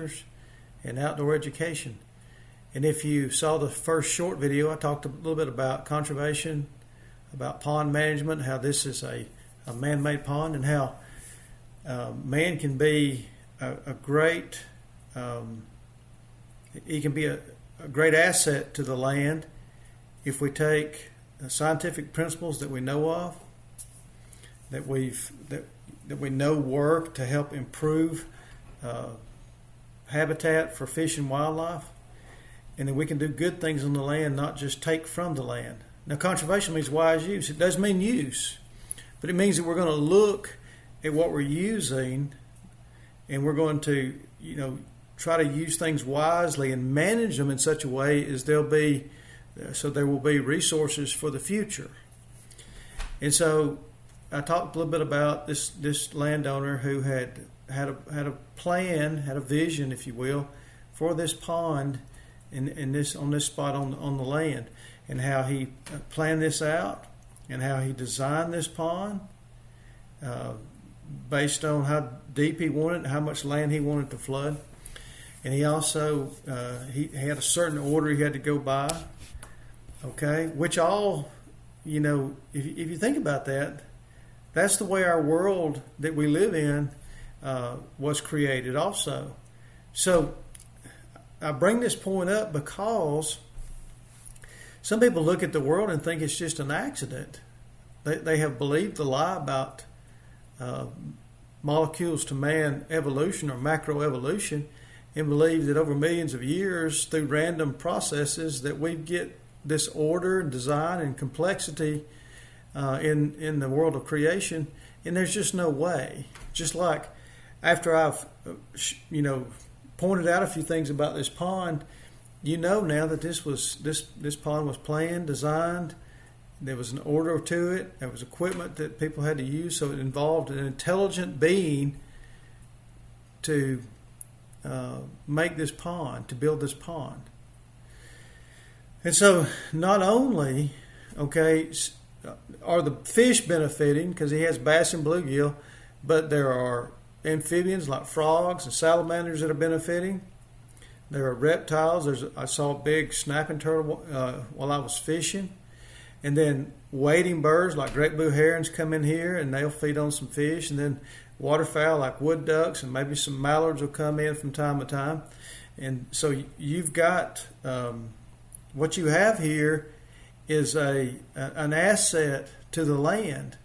adventures and outdoor education. And if you saw the first short video, I talked a little bit about conservation, about pond management, how this is a man-made pond, and how man can be a great, he can be a great asset to the land if we take the scientific principles that we know of, that we know work to help improve habitat for fish and wildlife, and then we can do good things on the land, not just take from the land. Now, conservation means wise use. It does mean use, but it means that we're going to look at what we're using, and we're going to, try to use things wisely and manage them in such a way as there will be resources for the future. And so, I talked a little bit about this landowner who had a plan, had a vision, if you will, for this pond on this spot on the land, and how he planned this out, and how he designed this pond based on how deep he wanted and how much land he wanted to flood. And he also he had a certain order he had to go by. Okay, which all, if you think about that, that's the way our world that we live in was created also. So I bring this point up because some people look at the world and think it's just an accident. They have believed the lie about molecules to man evolution or macroevolution, and believe that over millions of years, through random processes, that we get this order and design and complexity in the world of creation, and there's just no way. Just like after I've pointed out a few things about this pond, now that this pond was planned, designed. There was an order to it. There was equipment that people had to use, so it involved an intelligent being to make this pond, to build this pond. And so not only, are the fish benefiting because he has bass and bluegill, but there are amphibians like frogs and salamanders that are benefiting. There are reptiles. I saw a big snapping turtle while I was fishing. And then wading birds like great blue herons come in here and they'll feed on some fish. And then waterfowl like wood ducks and maybe some mallards will come in from time to time. And so you've got what you have here is an asset to the land,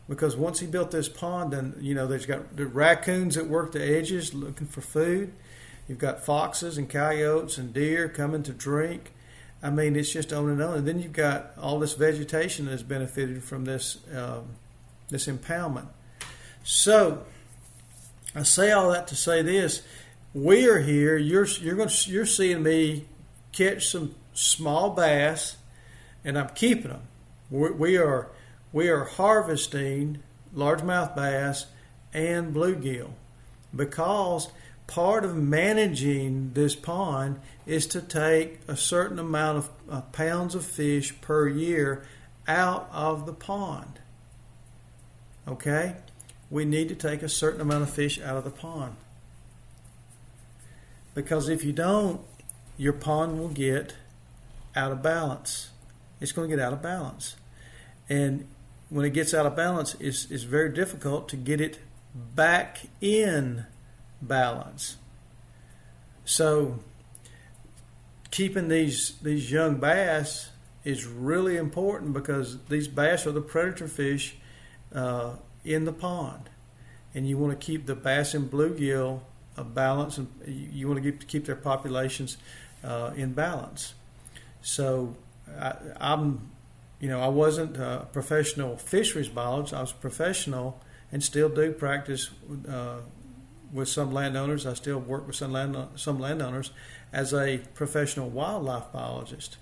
because once he built this pond, then there's got the raccoons that work the edges looking for food. You've got foxes and coyotes and deer coming to drink. I mean, it's just on and on. And then you've got all this vegetation that has benefited from this impoundment. So I say all that to say this: we are here. You're seeing me catch some small bass, and I'm keeping them. We are harvesting largemouth bass and bluegill, because part of managing this pond is to take a certain amount of pounds of fish per year out of the pond. Okay? We need to take a certain amount of fish out of the pond. Because if you don't, your pond will get out of balance. It's going to get out of balance. And when it gets out of balance, it's very difficult to get it back in balance. So keeping these young bass is really important, because these bass are the predator fish in the pond, and you want to keep the bass and bluegill balanced, and you want to keep their populations in balance. So I wasn't a professional fisheries biologist. I was professional and still do practice with some landowners. I still work with some landowners as a professional wildlife biologist.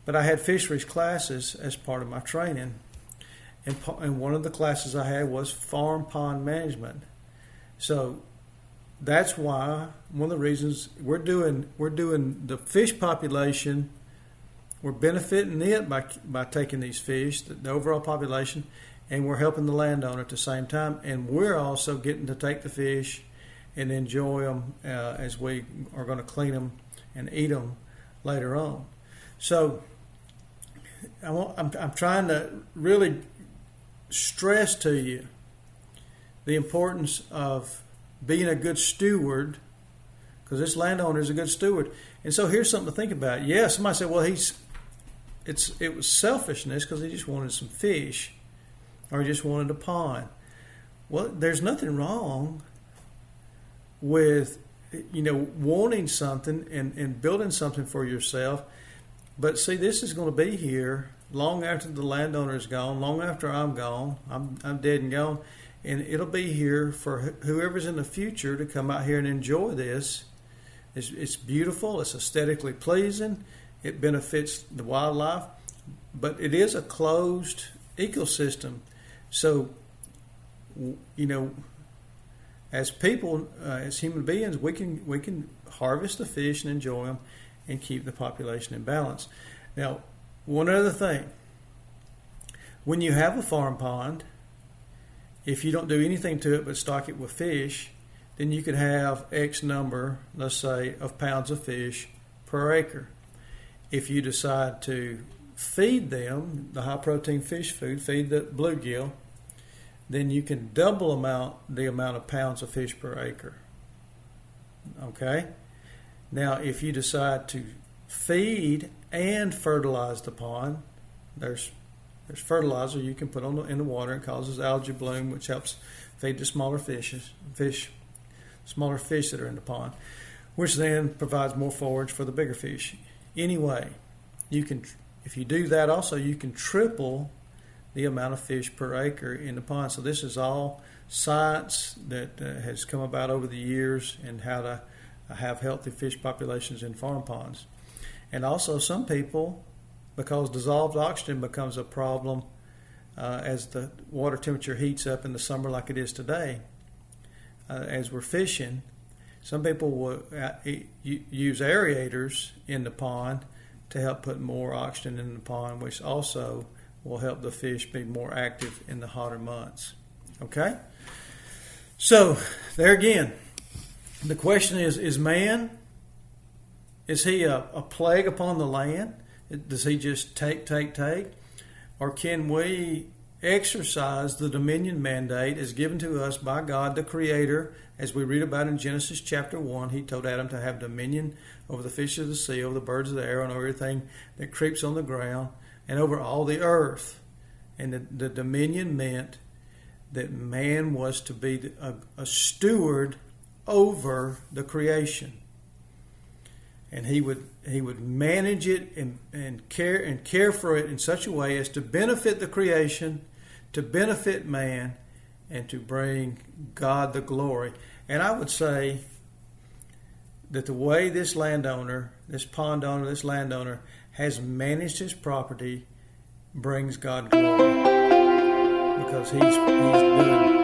But I had fisheries classes as part of my training, and one of the classes I had was farm pond management. So that's why one of the reasons we're doing the fish population. We're benefiting it by taking these fish, the overall population, and we're helping the landowner at the same time. And we're also getting to take the fish and enjoy them as we are going to clean them and eat them later on. So I'm trying to really stress to you the importance of being a good steward, because this landowner is a good steward. And so here's something to think about. Yeah, somebody said, well, it was selfishness because he just wanted some fish, or he just wanted a pond. Well, there's nothing wrong with wanting something and building something for yourself. But see, this is going to be here long after the landowner is gone, long after I'm gone. I'm dead and gone. And it'll be here for whoever's in the future to come out here and enjoy this. It's beautiful. It's aesthetically pleasing. It benefits the wildlife. But it is a closed ecosystem. So, as people, as human beings, we can harvest the fish and enjoy them and keep the population in balance. Now, one other thing. When you have a farm pond, if you don't do anything to it but stock it with fish, then you could have X number, let's say, of pounds of fish per acre. If you decide to feed them the high protein fish food, feed the bluegill, then you can double the amount of pounds of fish per acre. Okay? Now, if you decide to feed and fertilize the pond, there's fertilizer you can put in the water. It causes algae bloom, which helps feed the smaller fish that are in the pond, which then provides more forage for the bigger fish. Anyway, if you do that also, you can triple the amount of fish per acre in the pond. So this is all science that has come about over the years and how to have healthy fish populations in farm ponds. And also some people, because dissolved oxygen becomes a problem as the water temperature heats up in the summer like it is today, as we're fishing, some people will use aerators in the pond to help put more oxygen in the pond, which also will help the fish be more active in the hotter months. Okay? So, there again, the question is man, is he a plague upon the land? Does he just take? Or can we exercise the dominion mandate as given to us by God, the Creator, as we read about in Genesis chapter 1? He told Adam to have dominion over the fish of the sea, over the birds of the air, and over everything that creeps on the ground, and over all the earth. And the dominion meant that man was to be a steward over the creation. And he would manage it and care for it in such a way as to benefit the creation, to benefit man, and to bring God the glory. And I would say that the way this landowner, this pond owner, this landowner has managed his property brings God glory, because he's doing